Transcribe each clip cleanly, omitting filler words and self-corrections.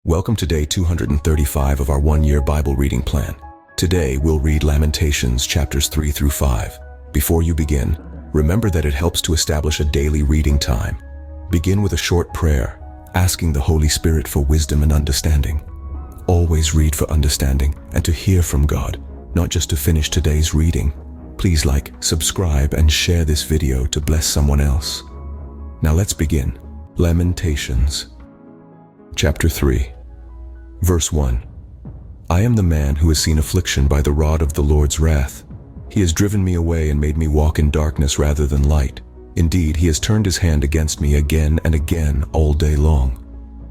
Welcome to day 235 of our one-year Bible reading plan. Today, we'll read Lamentations chapters 3 through 5. Before you begin, remember that it helps to establish a daily reading time. Begin with a short prayer, asking the Holy Spirit for wisdom and understanding. Always read for understanding and to hear from God, not just to finish today's reading. Please like, subscribe, and share this video to bless someone else. Now let's begin. Lamentations chapter 3. Verse 1. I am the man who has seen affliction by the rod of the Lord's wrath. He has driven me away and made me walk in darkness rather than light. Indeed, he has turned his hand against me again and again all day long.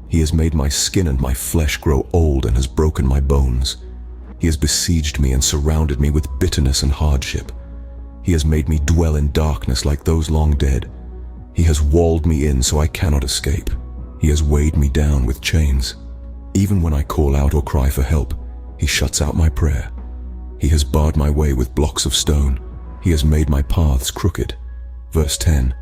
He has made my skin and my flesh grow old and has broken my bones. He has besieged me and surrounded me with bitterness and hardship. He has made me dwell in darkness like those long dead. He has walled me in so I cannot escape. He has weighed me down with chains. Even when I call out or cry for help, he shuts out my prayer. He has barred my way with blocks of stone. He has made my paths crooked. Verse 10.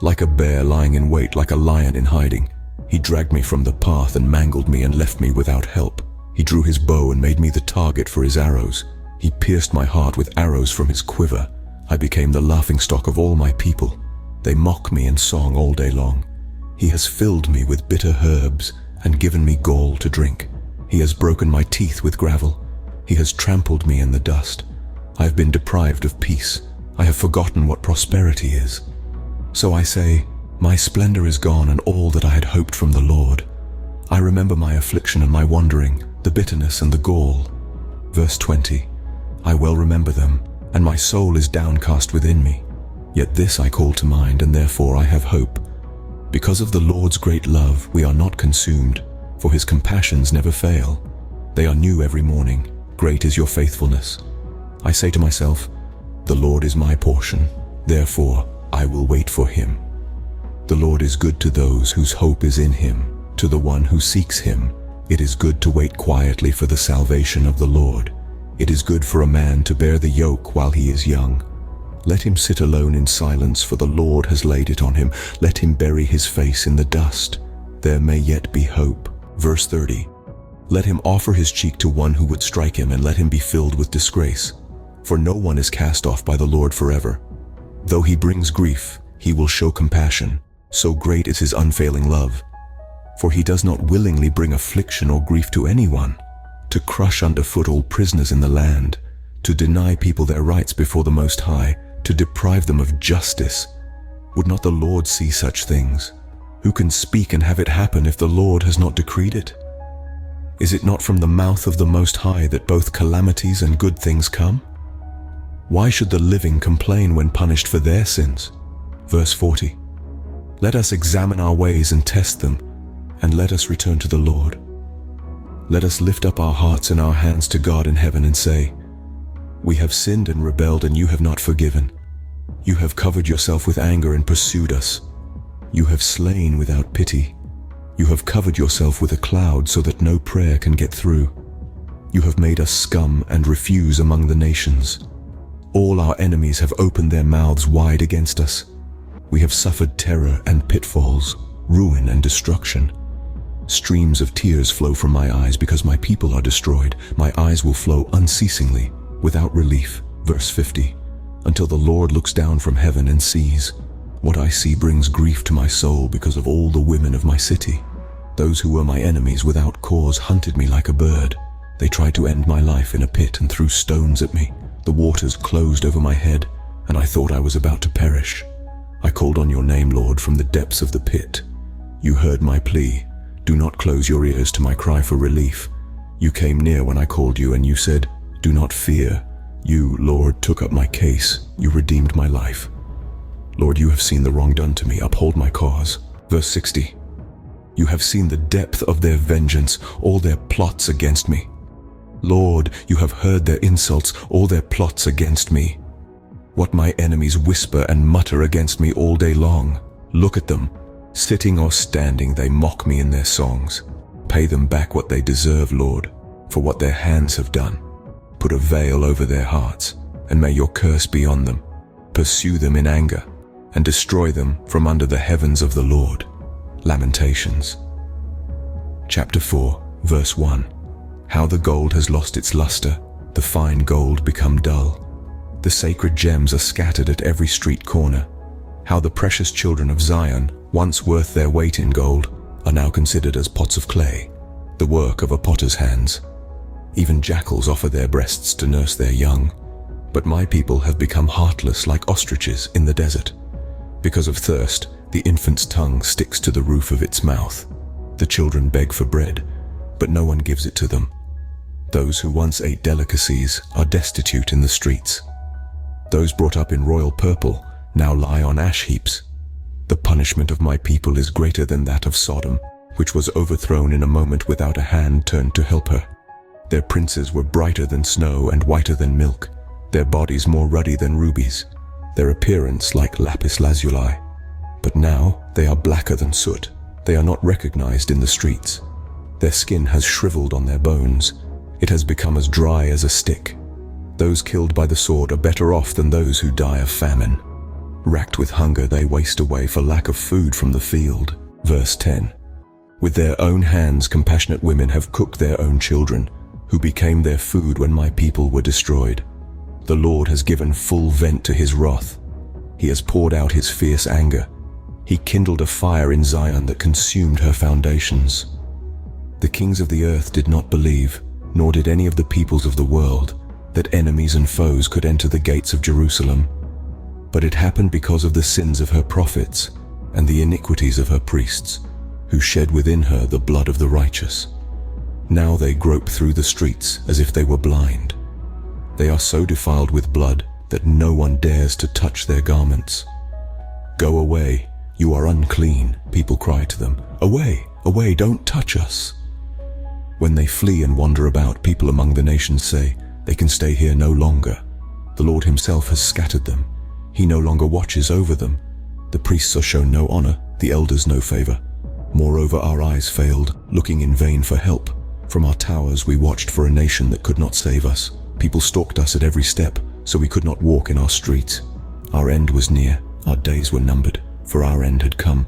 Like a bear lying in wait, like a lion in hiding, he dragged me from the path and mangled me and left me without help. He drew his bow and made me the target for his arrows. He pierced my heart with arrows from his quiver. I became the laughingstock of all my people. They mock me in song all day long. He has filled me with bitter herbs and given me gall to drink. He has broken my teeth with gravel. He has trampled me in the dust. I have been deprived of peace. I have forgotten what prosperity is. So I say, my splendor is gone and all that I had hoped from the Lord. I remember my affliction and my wandering, the bitterness and the gall. Verse 20. I well remember them, and my soul is downcast within me. Yet this I call to mind, and therefore I have hope. Because of the Lord's great love, we are not consumed, for his compassions never fail. They are new every morning. Great is your faithfulness. I say to myself, the Lord is my portion, therefore I will wait for him. The Lord is good to those whose hope is in him. To the one who seeks him, it is good to wait quietly for the salvation of the Lord. It is good for a man to bear the yoke while he is young. Let him sit alone in silence, for the Lord has laid it on him. Let him bury his face in the dust. There may yet be hope. Verse 30. Let him offer his cheek to one who would strike him, and let him be filled with disgrace. For no one is cast off by the Lord forever. Though he brings grief, he will show compassion. So great is his unfailing love. For he does not willingly bring affliction or grief to anyone, to crush underfoot all prisoners in the land, to deny people their rights before the Most High, to deprive them of justice. Would not the Lord see such things? Who can speak and have it happen if the Lord has not decreed it? Is it not from the mouth of the Most High that both calamities and good things come? Why should the living complain when punished for their sins? Verse 40. Let us examine our ways and test them, and let us return to the Lord. Let us lift up our hearts and our hands to God in heaven and say, we have sinned and rebelled, and you have not forgiven. You have covered yourself with anger and pursued us. You have slain without pity. You have covered yourself with a cloud so that no prayer can get through. You have made us scum and refuse among the nations. All our enemies have opened their mouths wide against us. We have suffered terror and pitfalls, ruin and destruction. Streams of tears flow from my eyes because my people are destroyed. My eyes will flow unceasingly, without relief. Verse 50. Until the Lord looks down from heaven and sees. What I see brings grief to my soul because of all the women of my city. Those who were my enemies without cause hunted me like a bird. They tried to end my life in a pit and threw stones at me. The waters closed over my head, and I thought I was about to perish. I called on your name, Lord, from the depths of the pit. You heard my plea. Do not close your ears to my cry for relief. You came near when I called you, and you said, do not fear. You, Lord, took up my case. You redeemed my life. Lord, you have seen the wrong done to me. Uphold my cause. Verse 60. You have seen the depth of their vengeance, all their plots against me. Lord, you have heard their insults, all their plots against me. What my enemies whisper and mutter against me all day long. Look at them. Sitting or standing, they mock me in their songs. Pay them back what they deserve, Lord, for what their hands have done. Put a veil over their hearts, and may your curse be on them. Pursue them in anger, and destroy them from under the heavens of the Lord. Lamentations chapter 4, Verse 1. How the gold has lost its luster, the fine gold become dull. The sacred gems are scattered at every street corner. How the precious children of Zion, once worth their weight in gold, are now considered as pots of clay, the work of a potter's hands. Even jackals offer their breasts to nurse their young. But my people have become heartless like ostriches in the desert. Because of thirst, the infant's tongue sticks to the roof of its mouth. The children beg for bread, but no one gives it to them. Those who once ate delicacies are destitute in the streets. Those brought up in royal purple now lie on ash heaps. The punishment of my people is greater than that of Sodom, which was overthrown in a moment without a hand turned to help her. Their princes were brighter than snow and whiter than milk, their bodies more ruddy than rubies, their appearance like lapis lazuli. But now they are blacker than soot. They are not recognized in the streets. Their skin has shriveled on their bones. It has become as dry as a stick. Those killed by the sword are better off than those who die of famine. Racked with hunger, they waste away for lack of food from the field. Verse 10. With their own hands, compassionate women have cooked their own children, who became their food when my people were destroyed. The Lord has given full vent to his wrath. He has poured out his fierce anger. He kindled a fire in Zion that consumed her foundations. The kings of the earth did not believe, nor did any of the peoples of the world, that enemies and foes could enter the gates of Jerusalem. But it happened because of the sins of her prophets and the iniquities of her priests, who shed within her the blood of the righteous. Now they grope through the streets as if they were blind. They are so defiled with blood that no one dares to touch their garments. Go away, you are unclean, people cry to them. Away, away, don't touch us. When they flee and wander about, people among the nations say, they can stay here no longer. The Lord himself has scattered them. He no longer watches over them. The priests are shown no honor, the elders no favor. Moreover, our eyes failed, looking in vain for help. From our towers we watched for a nation that could not save us. People stalked us at every step, so we could not walk in our streets. Our end was near, our days were numbered, for our end had come.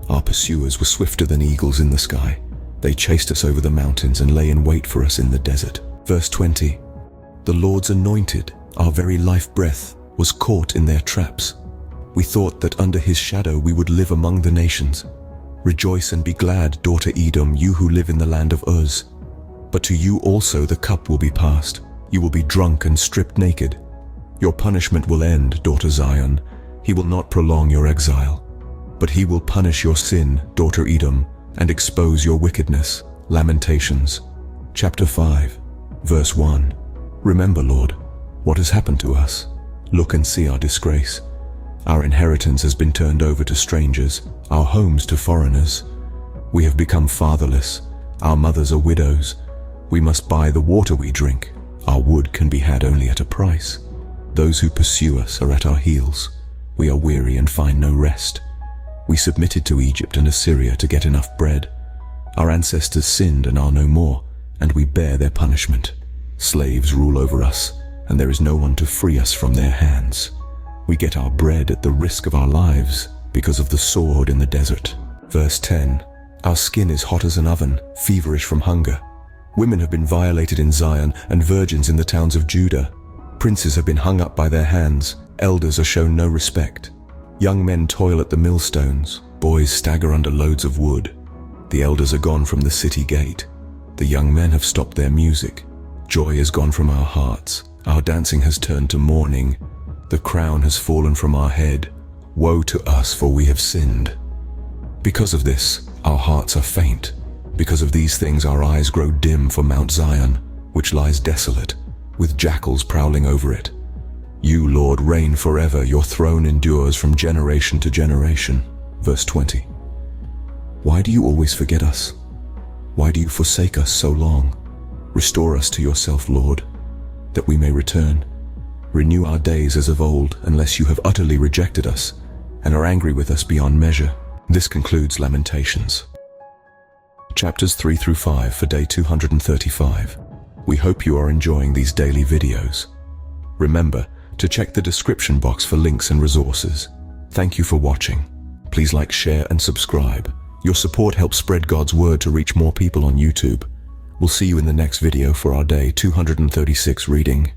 Our pursuers were swifter than eagles in the sky. They chased us over the mountains and lay in wait for us in the desert. Verse 20. The Lord's anointed, our very life breath, was caught in their traps. We thought that under his shadow we would live among the nations. Rejoice and be glad, daughter Edom, you who live in the land of Uz. But to you also the cup will be passed. You will be drunk and stripped naked. Your punishment will end, daughter Zion. He will not prolong your exile. But he will punish your sin, daughter Edom, and expose your wickedness. Lamentations, chapter 5, verse 1. Remember, Lord, what has happened to us. Look and see our disgrace. Our inheritance has been turned over to strangers, our homes to foreigners. We have become fatherless. Our mothers are widows. We must buy the water we drink. Our wood can be had only at a price. Those who pursue us are at our heels. We are weary and find no rest. We submitted to Egypt and Assyria to get enough bread. Our ancestors sinned and are no more, and we bear their punishment. Slaves rule over us, and there is no one to free us from their hands. We get our bread at the risk of our lives because of the sword in the desert. Verse 10. Our skin is hot as an oven, feverish from hunger. Women have been violated in Zion and virgins in the towns of Judah. Princes have been hung up by their hands. Elders are shown no respect. Young men toil at the millstones. Boys stagger under loads of wood. The elders are gone from the city gate. The young men have stopped their music. Joy is gone from our hearts. Our dancing has turned to mourning. The crown has fallen from our head. Woe to us, for we have sinned. Because of this, our hearts are faint. Because of these things our eyes grow dim for Mount Zion, which lies desolate, with jackals prowling over it. You, Lord, reign forever. Your throne endures from generation to generation. Verse 20. Why do you always forget us? Why do you forsake us so long? Restore us to yourself, Lord, that we may return. Renew our days as of old, unless you have utterly rejected us and are angry with us beyond measure. This concludes Lamentations. Chapters 3 through 5 for day 235. We hope you are enjoying these daily videos. Remember to check the description box for links and resources. Thank you for watching. Please like, share, and subscribe. Your support helps spread God's word to reach more people on YouTube. We'll see you in the next video for our day 236 reading.